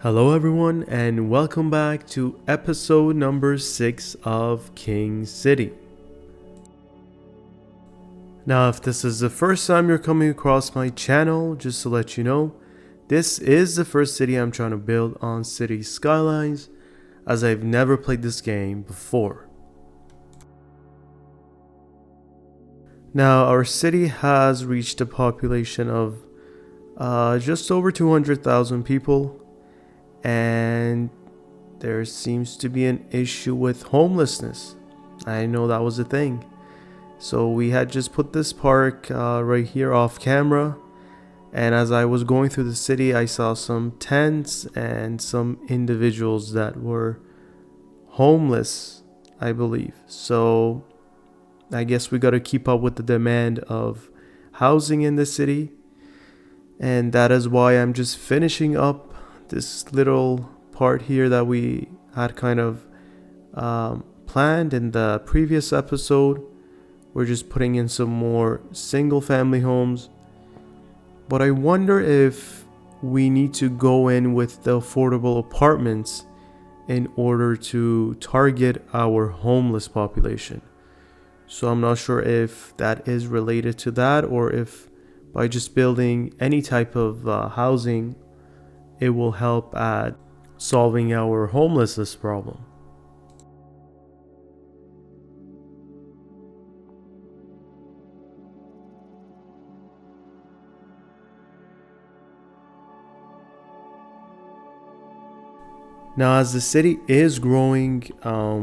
Hello, everyone, and welcome back to episode number 6 of King City. Now, if this is the first time you're coming across my channel, just to let you know, this is the first city I'm trying to build on Cities Skylines, as I've never played this game before. Now, our city has reached a population of just over 200,000 people. And there seems to be an issue with homelessness. I know that was a thing. So we had just put this park right here off camera. And as I was going through the city, I saw some tents and some individuals that were homeless, I believe. So I guess we got to keep up with the demand of housing in the city. And that is why I'm just finishing up this little part here that we had kind of planned in the previous episode. We're just putting in some more single family homes, but I wonder if we need to go in with the affordable apartments in order to target our homeless population. So I'm not sure if that is related to that, or if by just building any type of housing it will help at solving our homelessness problem. Now, as the city is growing,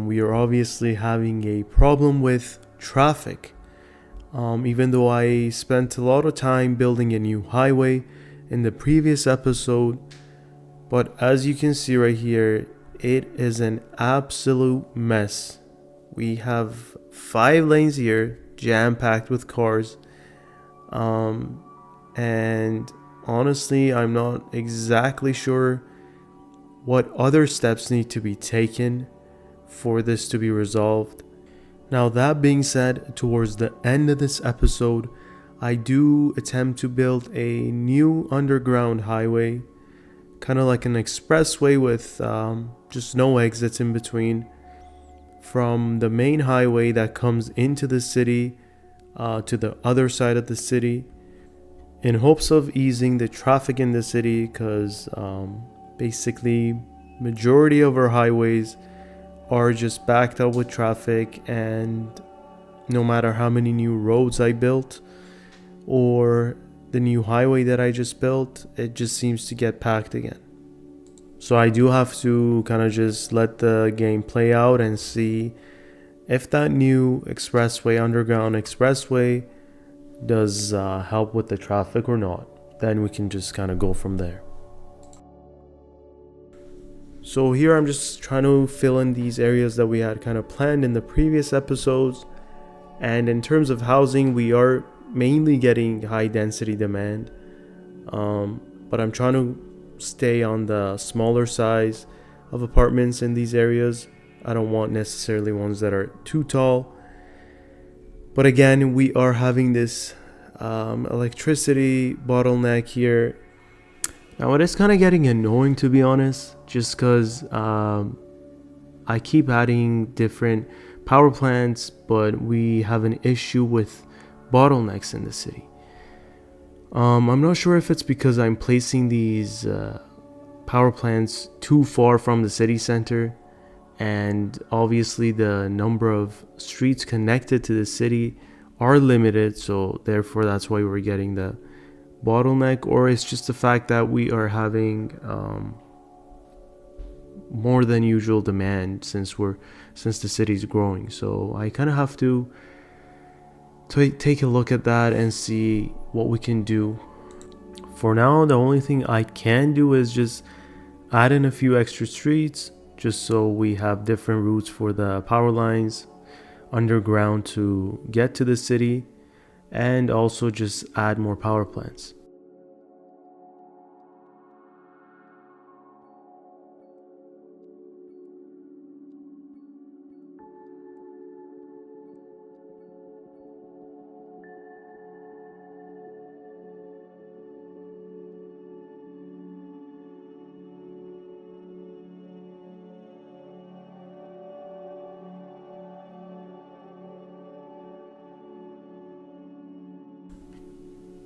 we are obviously having a problem with traffic. Even though I spent a lot of time building a new highway in the previous episode, but as you can see right here, it is an absolute mess. We have 5 lanes here, jam-packed with cars. And honestly, I'm not exactly sure what other steps need to be taken for this to be resolved. Now, that being said, towards the end of this episode, I do attempt to build a new underground highway, kind of like an expressway with just no exits in between, from the main highway that comes into the city to the other side of the city, in hopes of easing the traffic in the city, because basically majority of our highways are just backed up with traffic, and no matter how many new roads I built or the new highway that I just built, it just seems to get packed again. So I do have to kind of just let the game play out and see if that new underground expressway does help with the traffic or not. Then we can just kind of go from there. So here I'm just trying to fill in these areas that we had kind of planned in the previous episodes. And in terms of housing, we are mainly getting high density demand. But I'm trying to stay on the smaller size of apartments in these areas. I don't want necessarily ones that are too tall. But again, we are having this electricity bottleneck here. Now, it is kind of getting annoying, to be honest, just because I keep adding different power plants, but we have an issue with bottlenecks in the city. I'm not sure if it's because I'm placing these power plants too far from the city center, and obviously the number of streets connected to the city are limited, so therefore that's why we're getting the bottleneck, or it's just the fact that we are having more than usual demand since the city's growing. So I kind of have to take a look at that and see what we can do. For now, the only thing I can do is just add in a few extra streets, just so we have different routes for the power lines underground to get to the city, and also just add more power plants.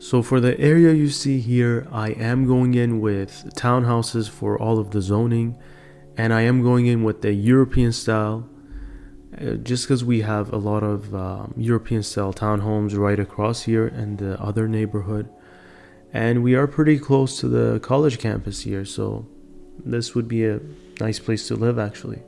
So for the area you see here, I am going in with townhouses for all of the zoning, and I am going in with the European style, just because we have a lot of European style townhomes right across here in the other neighborhood. And we are pretty close to the college campus here, so this would be a nice place to live actually.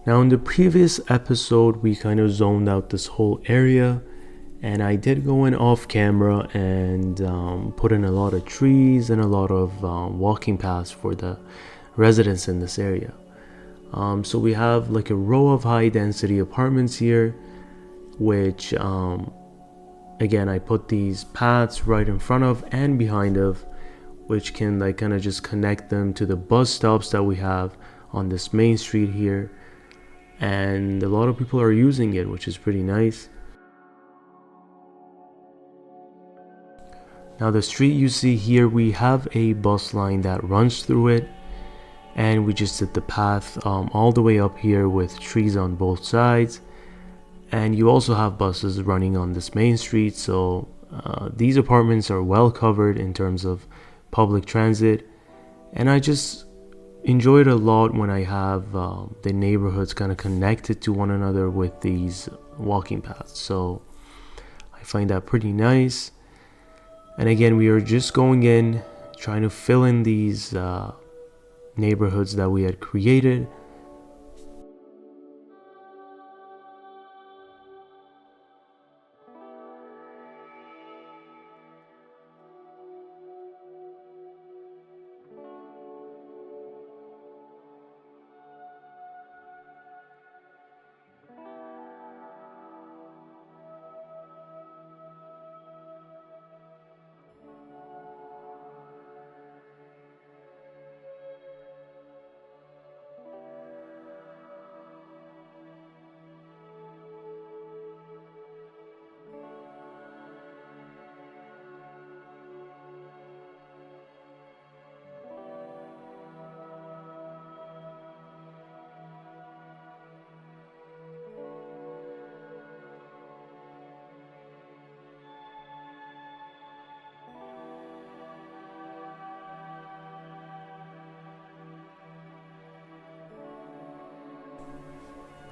Now in the previous episode we kind of zoned out this whole area, and I did go in off camera and put in a lot of trees and a lot of walking paths for the residents in this area. So we have like a row of high density apartments here, which again I put these paths right in front of and behind of, which can like kind of just connect them to the bus stops that we have on this main street here. And a lot of people are using it, which is pretty nice. Now the street you see here, we have a bus line that runs through it, and we just did the path all the way up here with trees on both sides. And you also have buses running on this main street, so these apartments are well covered in terms of public transit. And I just enjoy it a lot when I have the neighborhoods kind of connected to one another with these walking paths. So I find that pretty nice. And again, we are just going in, trying to fill in these neighborhoods that we had created.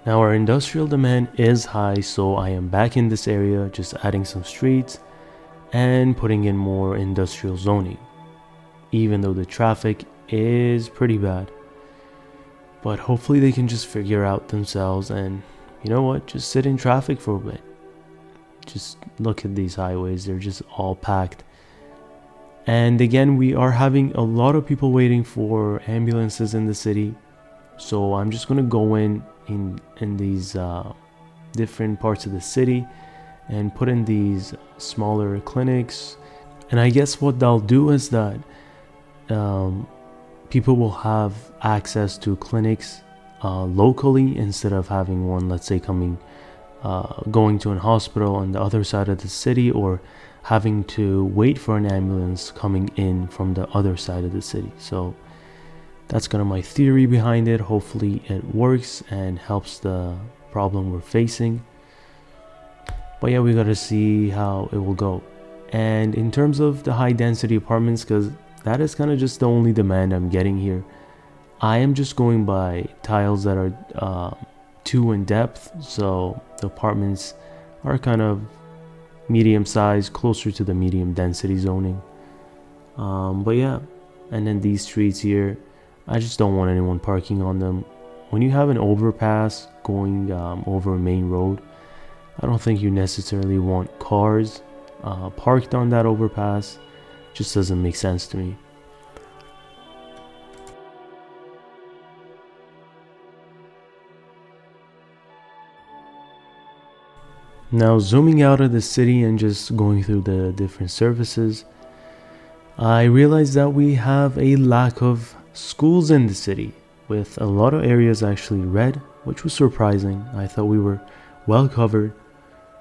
Now our industrial demand is high, so I am back in this area, just adding some streets and putting in more industrial zoning, even though the traffic is pretty bad. But hopefully they can just figure out themselves and, you know what, just sit in traffic for a bit. Just look at these highways, they're just all packed. And again, we are having a lot of people waiting for ambulances in the city. So I'm just gonna go in these different parts of the city and put in these smaller clinics. And I guess what they'll do is that people will have access to clinics locally instead of having one, let's say, coming going to an hospital on the other side of the city, or having to wait for an ambulance coming in from the other side of the city. So that's kind of my theory behind it. Hopefully it works and helps the problem we're facing. But yeah, we gotta see how it will go. And in terms of the high density apartments, because that is kind of just the only demand I'm getting here, I am just going by tiles that are 2 in depth, so the apartments are kind of medium size, closer to the medium density zoning. But yeah, and then these streets here, I just don't want anyone parking on them. When you have an overpass going over a main road, I don't think you necessarily want cars parked on that overpass. Just doesn't make sense to me. Now, zooming out of the city and just going through the different services, I realized that we have a lack of schools in the city, with a lot of areas actually red, which was surprising. I thought we were well covered.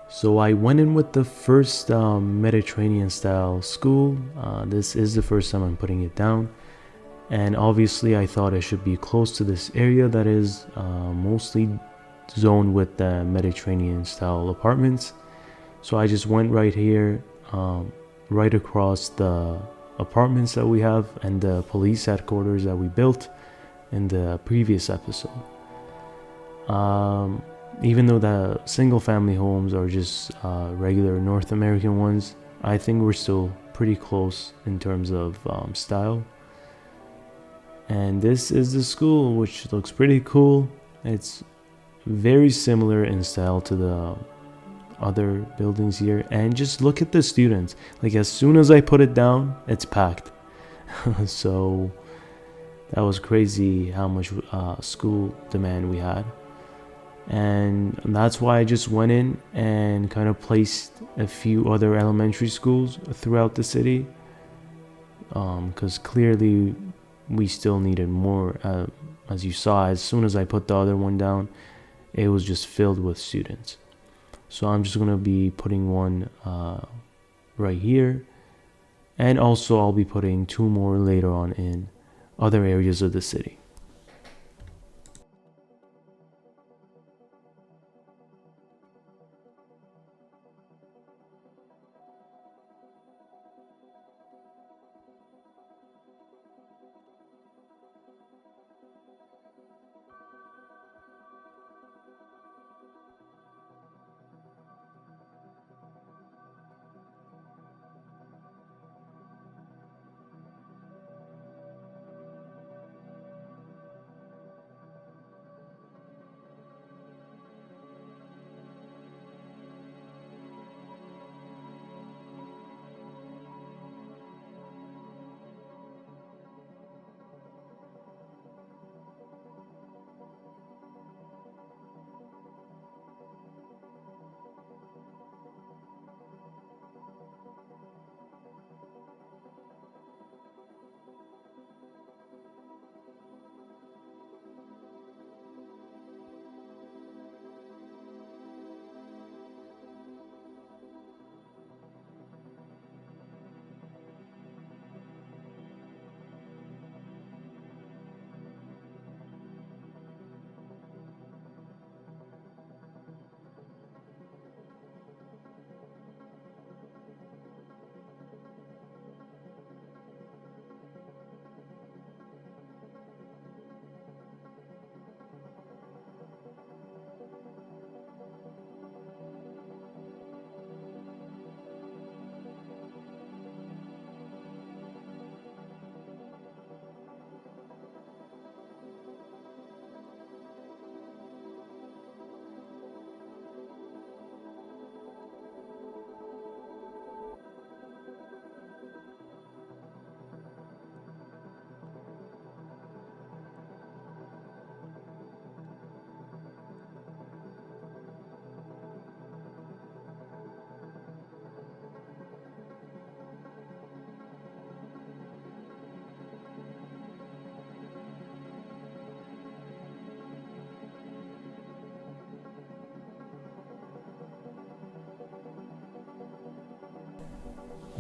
So I went in with the first Mediterranean style school. This is the first time I'm putting it down. And obviously I thought it should be close to this area that is mostly zoned with the Mediterranean style apartments. So I just went right here, right across the apartments that we have and the police headquarters that we built in the previous episode. Even though the single family homes are just regular North American ones, I think we're still pretty close in terms of style. And this is the school, which looks pretty cool. It's very similar in style to the other buildings here. And just look at the students. Like, as soon as I put it down, it's packed. So that was crazy how much school demand we had. And that's why I just went in and kind of placed a few other elementary schools throughout the city, because clearly we still needed more. As you saw, as soon as I put the other one down, it was just filled with students. So I'm just going to be putting one right here, and also I'll be putting 2 more later on in other areas of the city.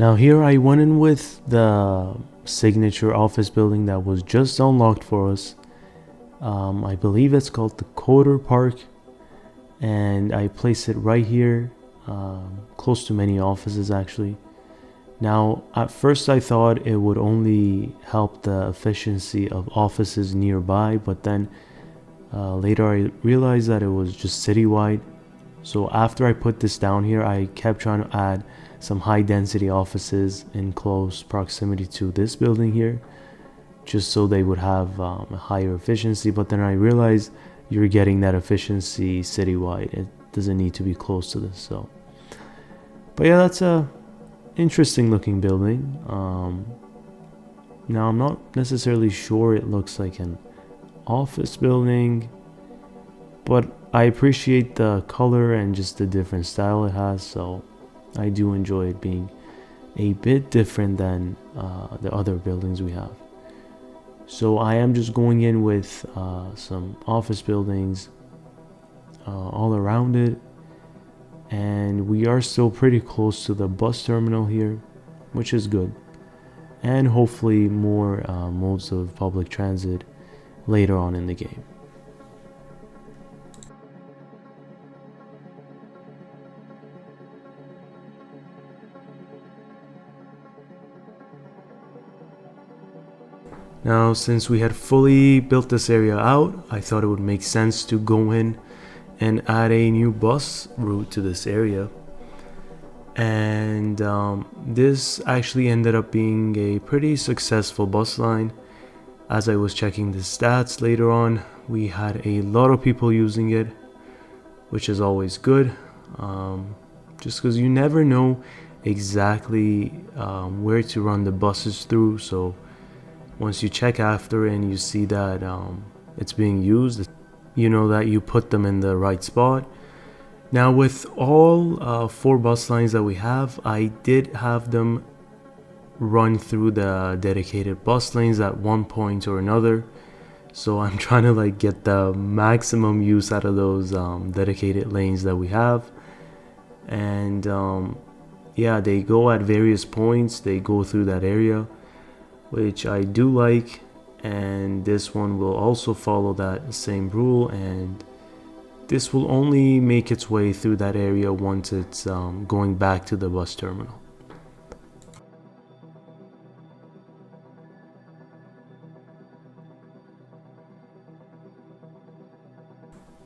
Now here I went in with the signature office building that was just unlocked for us. I believe it's called the Coder Park, and I placed it right here, close to many offices actually. Now at first I thought it would only help the efficiency of offices nearby, but then later I realized that it was just citywide. So after I put this down here, I kept trying to add some high density offices in close proximity to this building here, just so they would have a higher efficiency. But then I realized you're getting that efficiency citywide. It doesn't need to be close to this. So, but yeah, that's a interesting looking building. Now I'm not necessarily sure it looks like an office building, but I appreciate the color and just the different style it has, so I do enjoy it being a bit different than the other buildings we have. So I am just going in with some office buildings all around it, and we are still pretty close to the bus terminal here, which is good, and hopefully more modes of public transit later on in the game. Now, since we had fully built this area out, I thought it would make sense to go in and add a new bus route to this area. And this actually ended up being a pretty successful bus line. As I was checking the stats later on, we had a lot of people using it, which is always good. Just because you never know exactly where to run the buses through, so once you check after and you see that it's being used, you know that you put them in the right spot. Now with all 4 bus lines that we have, I did have them run through the dedicated bus lanes at one point or another. So I'm trying to like get the maximum use out of those dedicated lanes that we have. And yeah, they go at various points, they go through that area, which I do like, and this one will also follow that same rule, and this will only make its way through that area once it's going back to the bus terminal.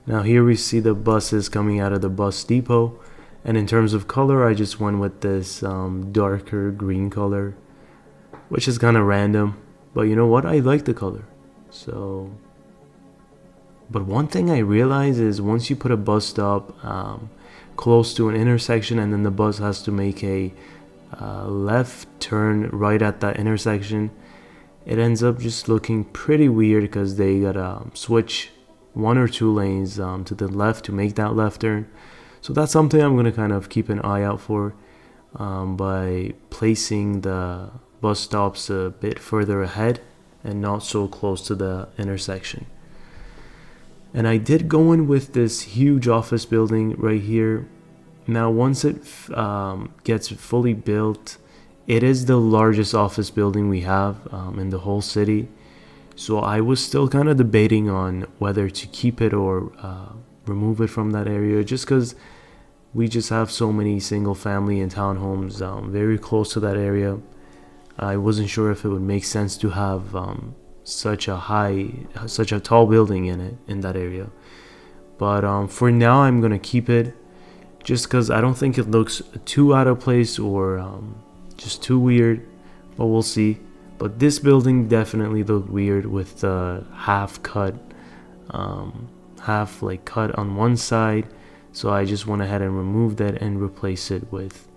Now here we see the buses coming out of the bus depot, and in terms of color I just went with this darker green color, which is kind of random, but you know what, I like the color. So, but one thing I realize is once you put a bus stop close to an intersection and then the bus has to make a left turn right at that intersection, it ends up just looking pretty weird because they gotta switch 1 or 2 lanes to the left to make that left turn. So that's something I'm gonna kind of keep an eye out for by placing the bus stops a bit further ahead and not so close to the intersection. And I did go in with this huge office building right here. Now once it gets fully built, it is the largest office building we have in the whole city. So I was still kind of debating on whether to keep it or remove it from that area, just because we just have so many single family and townhomes very close to that area. I wasn't sure if it would make sense to have such a tall building in that area. But for now, I'm gonna keep it, just because I don't think it looks too out of place or just too weird. But we'll see. But this building definitely looked weird with the half cut on one side. So I just went ahead and removed that and replaced it with,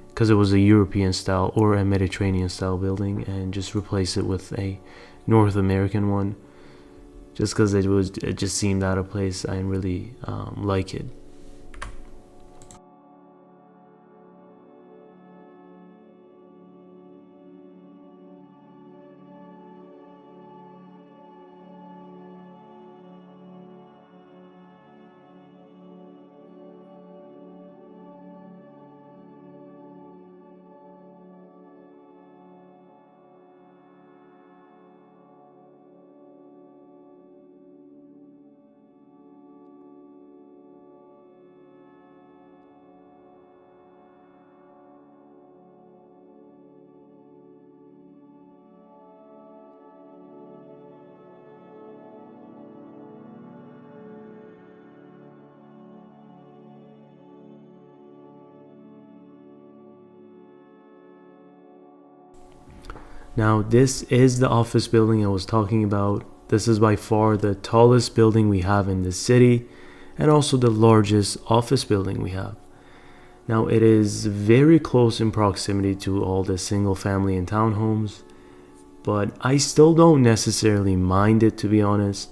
because it was a European style or a Mediterranean style building, and just replace it with a North American one, just because it just seemed out of place. I didn't really like it. Now, this is the office building I was talking about. This is by far the tallest building we have in the city and also the largest office building we have. Now, it is very close in proximity to all the single family and townhomes, but I still don't necessarily mind it, to be honest.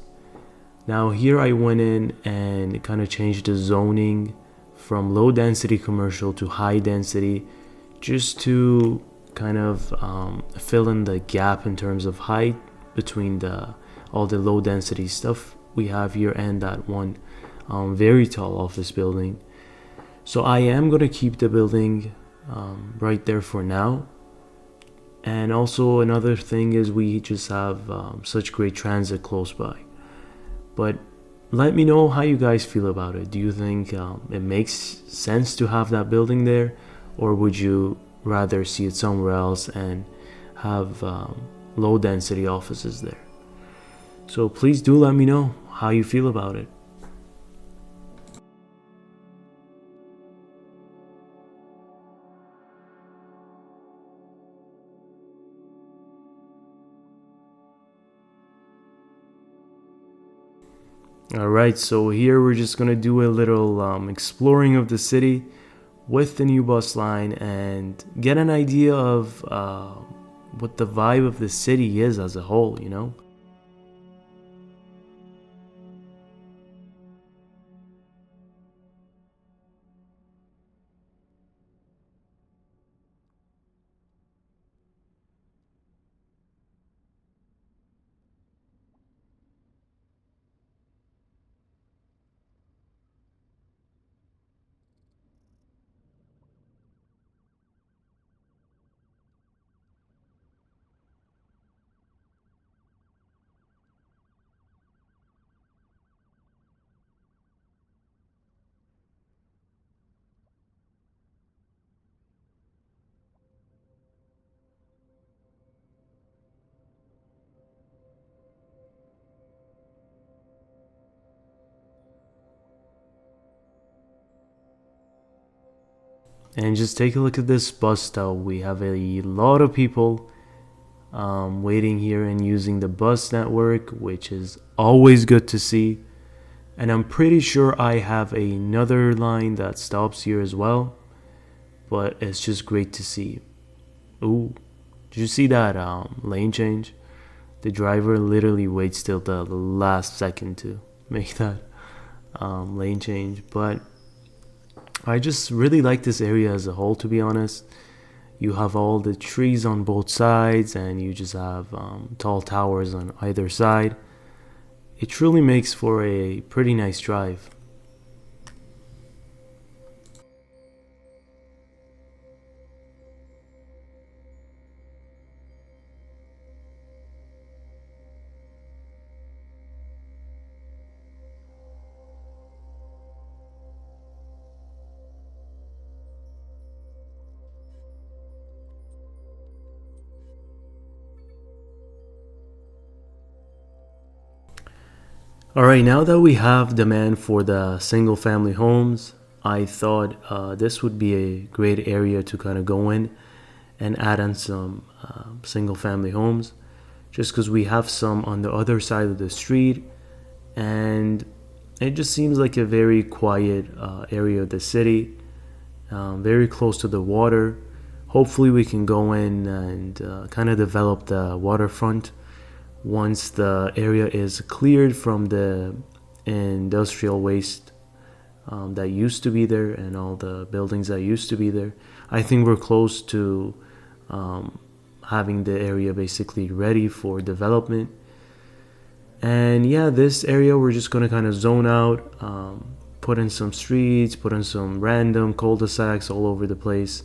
Now, here I went in and kind of changed the zoning from low density commercial to high density just to kind of fill in the gap in terms of height between all the low density stuff we have here and that one very tall office building. So I am going to keep the building right there for now. And also another thing is we just have such great transit close by. But let me know how you guys feel about it. Do you think it makes sense to have that building there? Or would you rather see it somewhere else and have low density offices there? So please do let me know how you feel about it. Alright, so here we're just gonna do a little exploring of the city with the new bus line and get an idea of what the vibe of the city is as a whole, you know? And just take a look at this bus stop. We have a lot of people waiting here and using the bus network, which is always good to see. And I'm pretty sure I have another line that stops here as well, but it's just great to see. Ooh, did you see that lane change? The driver literally waits till the last second to make that lane change. But I just really like this area as a whole, to be honest. You have all the trees on both sides, and you just have tall towers on either side. It truly makes for a pretty nice drive. Alright, now that we have demand for the single family homes, I thought this would be a great area to kind of go in and add on some single family homes, just because we have some on the other side of the street, and it just seems like a very quiet area of the city, very close to the water. Hopefully we can go in and kind of develop the waterfront once the area is cleared from the industrial waste that used to be there and all the buildings that used to be there. I think we're close to having the area basically ready for development. And yeah, this area we're just gonna kind of zone out, put in some streets, put in some random cul-de-sacs all over the place,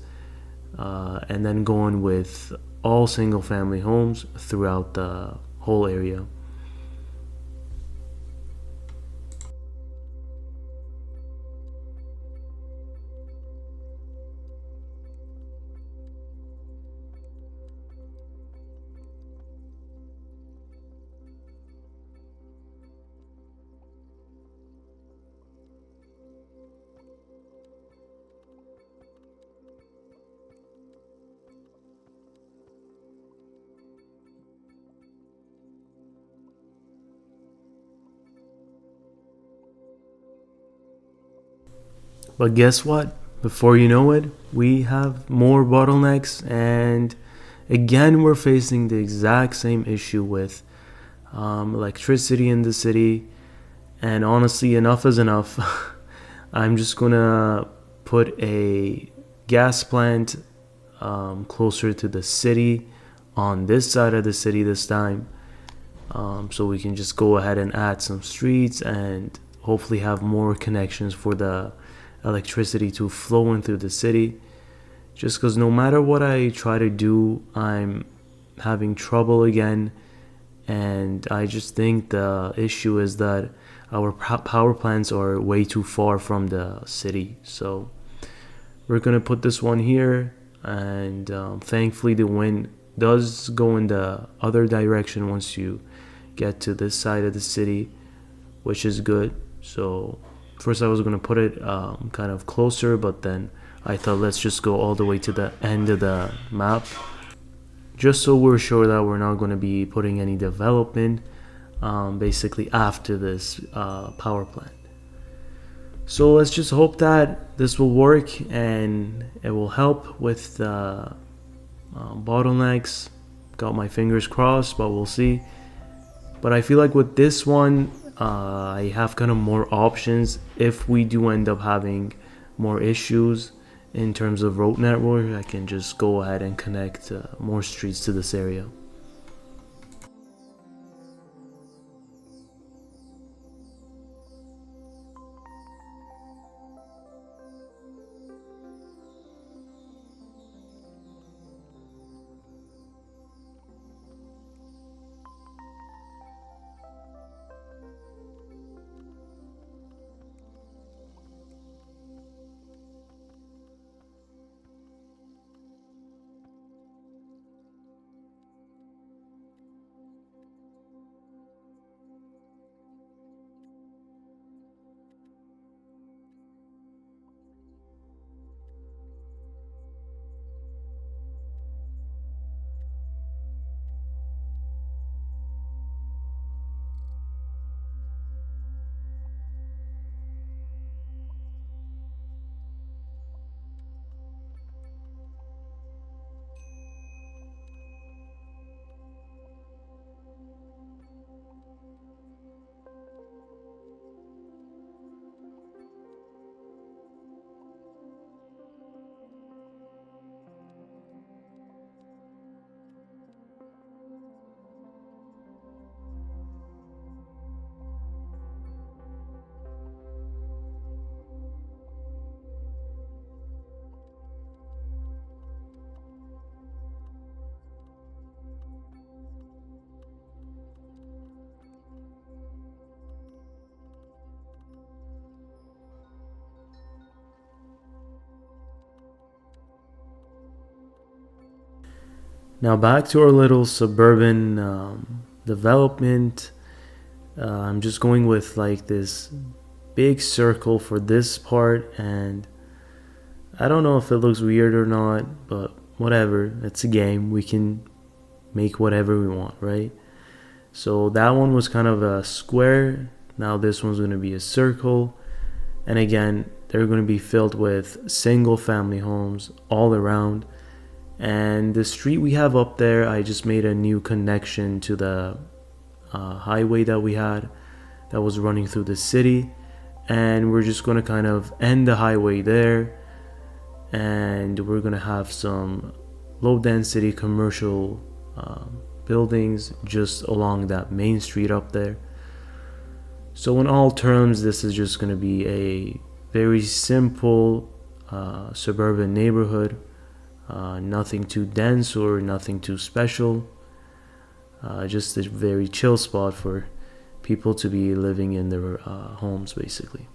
and then go on with all single family homes throughout the whole area. But guess what? Before you know it, we have more bottlenecks, and again, we're facing the exact same issue with electricity in the city. And honestly, enough is enough. I'm just gonna put a gas plant closer to the city on this side of the city this time, so we can just go ahead and add some streets and hopefully have more connections for the electricity to flow in through the city. Just because no matter what I try to do, I'm having trouble again. And I just think the issue is that our power plants are way too far from the city. So we're gonna put this one here, and thankfully the wind does go in the other direction once you get to this side of the city, which is good. So first I was gonna put it kind of closer, but then I thought let's just go all the way to the end of the map, just so we're sure that we're not going to be putting any development basically after this power plant. So let's just hope that this will work and it will help with the bottlenecks. Got my fingers crossed, but we'll see. But I feel like with this one, I have kind of more options if we do end up having more issues in terms of road network. I can just go ahead and connect more streets to this area. Now back to our little suburban development. I'm just going with like this big circle for this part, and I don't know if it looks weird or not, but whatever. It's a game. We can make whatever we want, right? So that one was kind of a square. Now this one's going to be a circle. And again, they're going to be filled with single family homes all around. And the street we have up there, I just made a new connection to the highway that we had that was running through the city. And we're just going to kind of end the highway there. And we're going to have some low density commercial buildings just along that main street up there. So in all terms, this is just going to be a very simple suburban neighborhood. Nothing too dense or nothing too special. Just a very chill spot for people to be living in their homes, basically.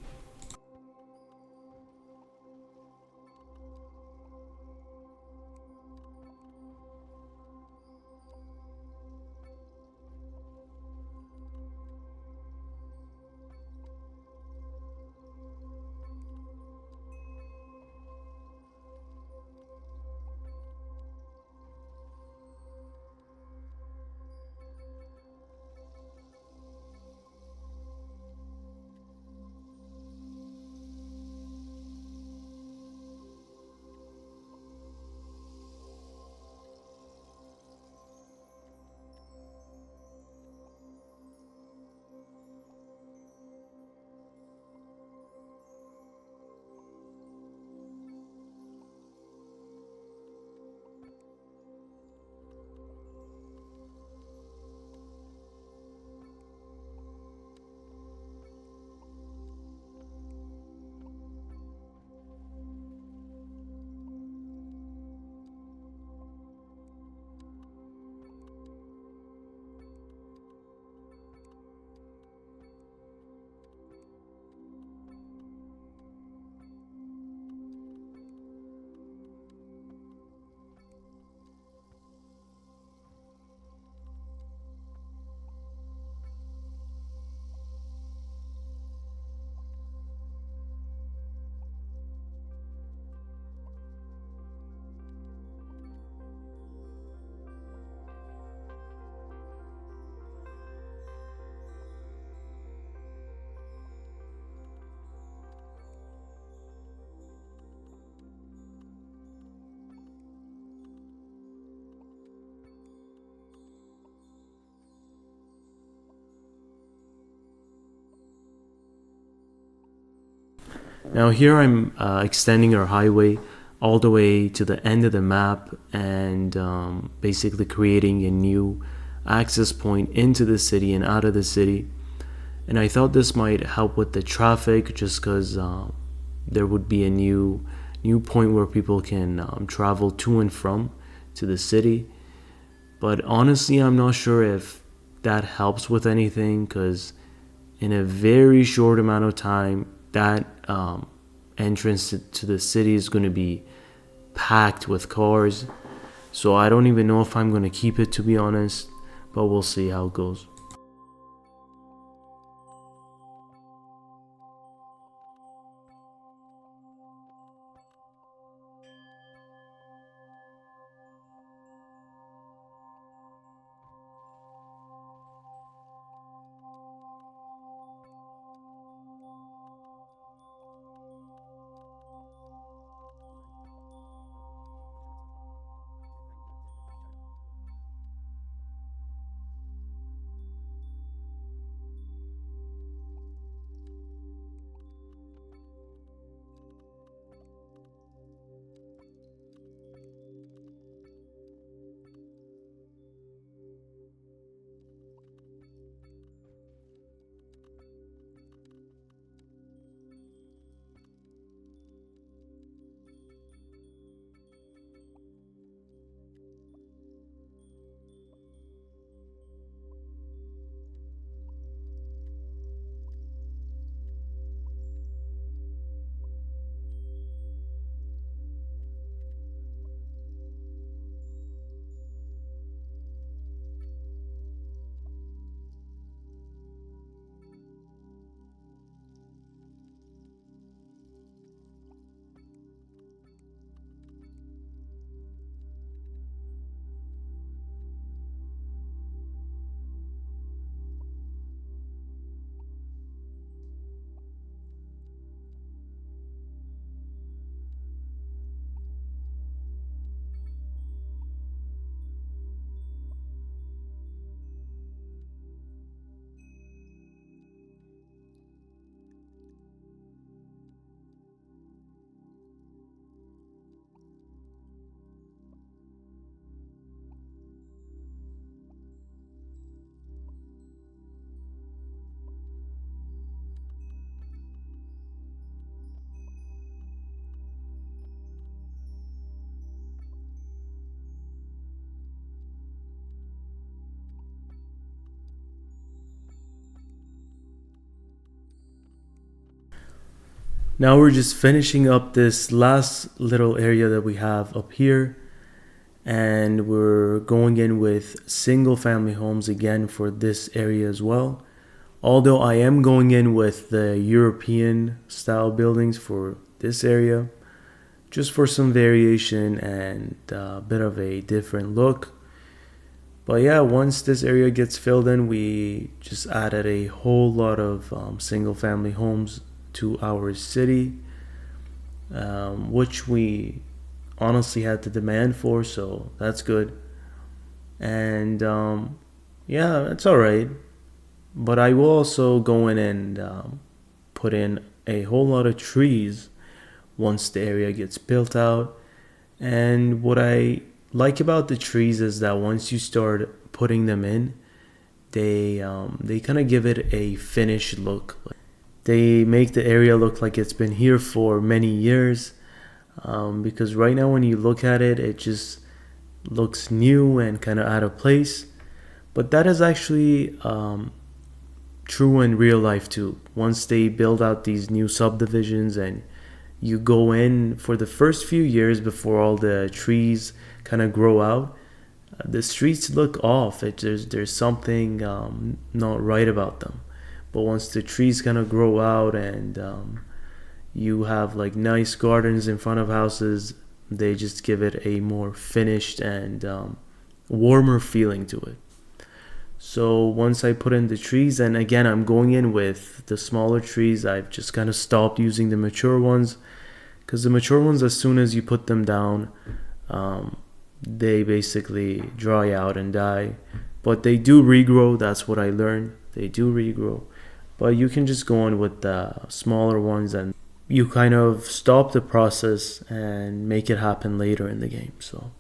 Now here I'm extending our highway all the way to the end of the map and basically creating a new access point into the city and out of the city. And I thought this might help with the traffic just because there would be a new point where people can travel to and from to the city. But honestly, I'm not sure if that helps with anything because in a very short amount of time, that entrance to the city is going to be packed with cars. So I don't even know if I'm going to keep it, to be honest, but we'll see how it goes. Now we're just finishing up this last little area that we have up here, and we're going in with single family homes again for this area as well. Although I am going in with the European style buildings for this area, just for some variation and a bit of a different look. But yeah, once this area gets filled in, we just added a whole lot of single family homes to our city, which we honestly had the demand for, so that's good. And yeah, it's all right. But I will also go in and put in a whole lot of trees once the area gets built out. And what I like about the trees is that once you start putting them in, they kind of give it a finished look. They make the area look like it's been here for many years, because right now when you look at it, it just looks new and kind of out of place. But that is actually true in real life too. Once they build out these new subdivisions and you go in for the first few years before all the trees kind of grow out, the streets look off. There's something not right about them. But once the trees kind of grow out and you have like nice gardens in front of houses, they just give it a more finished and warmer feeling to it. So once I put in the trees, and again I'm going in with the smaller trees, I've just kind of stopped using the mature ones, because the mature ones, as soon as you put them down, they basically dry out and die. But they do regrow. That's what I learned. They do regrow. But you can just go on with the smaller ones, and you kind of stop the process and make it happen later in the game. So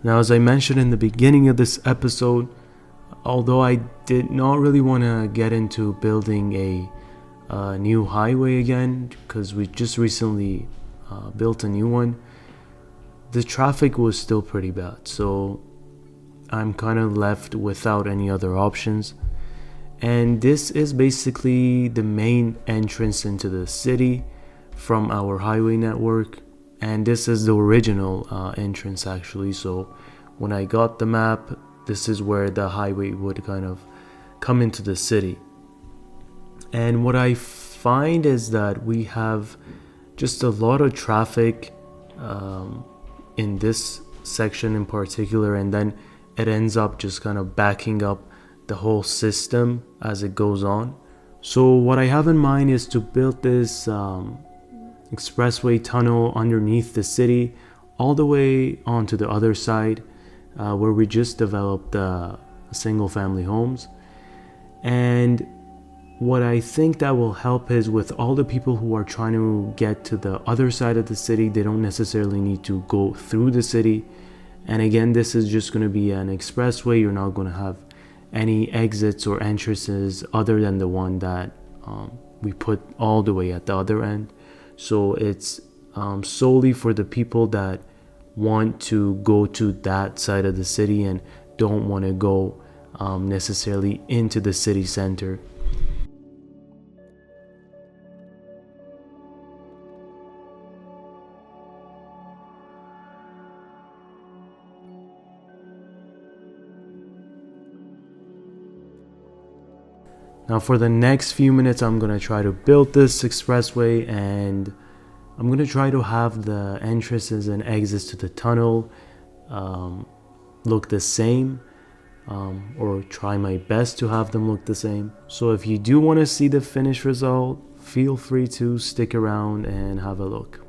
now, as I mentioned in the beginning of this episode, although I did not really want to get into building a new highway again, because we just recently built a new one, the traffic was still pretty bad. So I'm kind of left without any other options. And this is basically the main entrance into the city from our highway network. And this is the original entrance actually. So when I got the map, this is where the highway would kind of come into the city. And what I find is that we have just a lot of traffic in this section in particular, and then it ends up just kind of backing up the whole system as it goes on. So what I have in mind is to build this expressway tunnel underneath the city all the way onto the other side where we just developed single family homes. And what I think that will help is with all the people who are trying to get to the other side of the city, they don't necessarily need to go through the city. And again, this is just going to be an expressway. You're not going to have any exits or entrances other than the one that we put all the way at the other end. So it's solely for the people that want to go to that side of the city and don't want to go necessarily into the city center. Now for the next few minutes, I'm going to try to build this expressway, and I'm going to try to have the entrances and exits to the tunnel look the same, or try my best to have them look the same. So if you do want to see the finished result, feel free to stick around and have a look.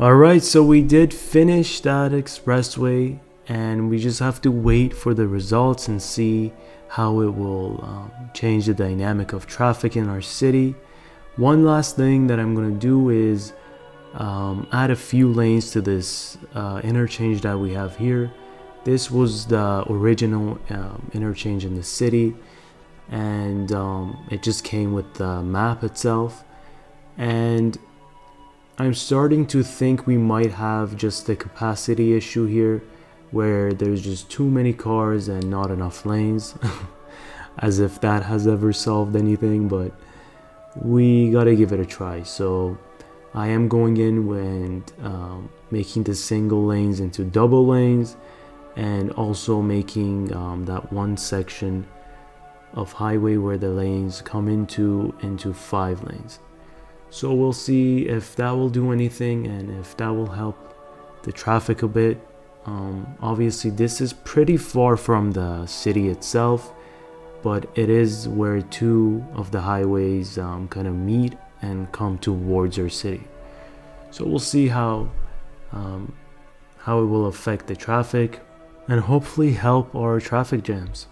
Alright, so we did finish that expressway, and we just have to wait for the results and see how it will change the dynamic of traffic in our city. One last thing that I'm going to do is add a few lanes to this interchange that we have here. This was the original interchange in the city, and it just came with the map itself. And I'm starting to think we might have just a capacity issue here, where there's just too many cars and not enough lanes. As if that has ever solved anything, but we gotta give it a try. So I am going in and making the single lanes into double lanes, and also making that one section of highway where the lanes come into 5 lanes. So we'll see if that will do anything and if that will help the traffic a bit. Obviously this is pretty far from the city itself, but it is where 2 of the highways kind of meet and come towards our city. So we'll see how it will affect the traffic and hopefully help our traffic jams.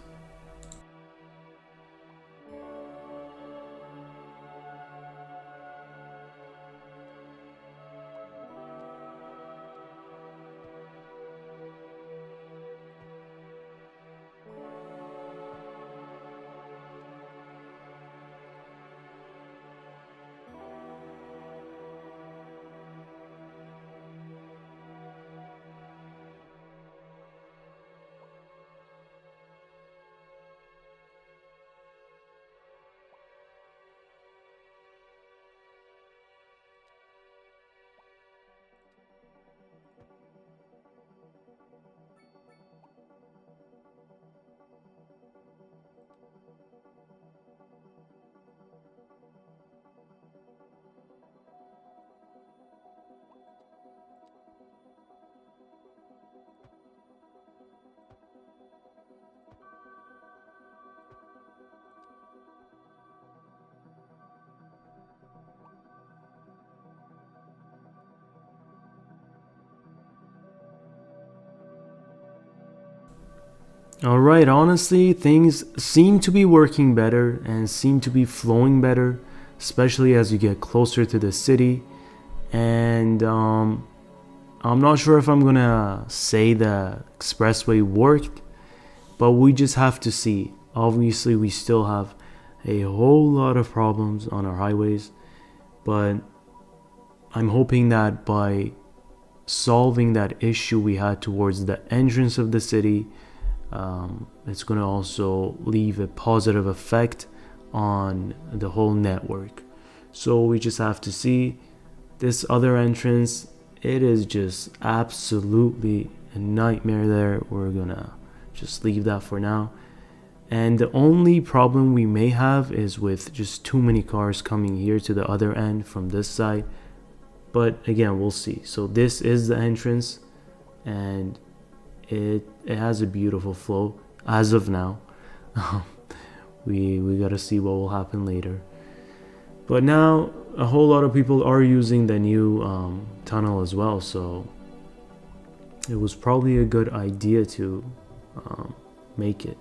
Alright, honestly, things seem to be working better and seem to be flowing better, especially as you get closer to the city. And I'm not sure if I'm gonna say the expressway worked, but we just have to see. Obviously, we still have a whole lot of problems on our highways, but I'm hoping that by solving that issue we had towards the entrance of the city, it's going to also leave a positive effect on the whole network. So we just have to see. This other entrance, it is just absolutely a nightmare there. We're gonna just leave that for now. And the only problem we may have is with just too many cars coming here to the other end from this side. But again, we'll see. So this is the entrance, and it has a beautiful flow as of now. We gotta see what will happen later. But now a whole lot of people are using the new tunnel as well, so it was probably a good idea to make it.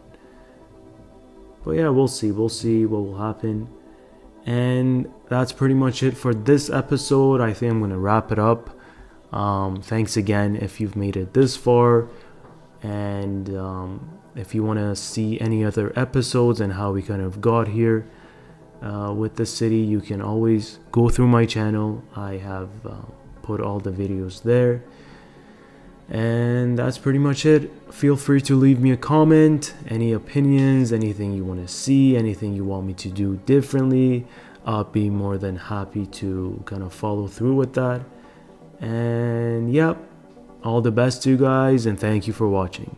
But yeah, we'll see what will happen. And that's pretty much it for this episode. I think I'm gonna wrap it up. Thanks again if you've made it this far, and if you want to see any other episodes and how we kind of got here with the city, you can always go through my channel. I have put all the videos there. And that's pretty much it. Feel free to leave me a comment, any opinions, anything you want to see, anything you want me to do differently. I'll be more than happy to kind of follow through with that. And yep, all the best to you guys, and thank you for watching.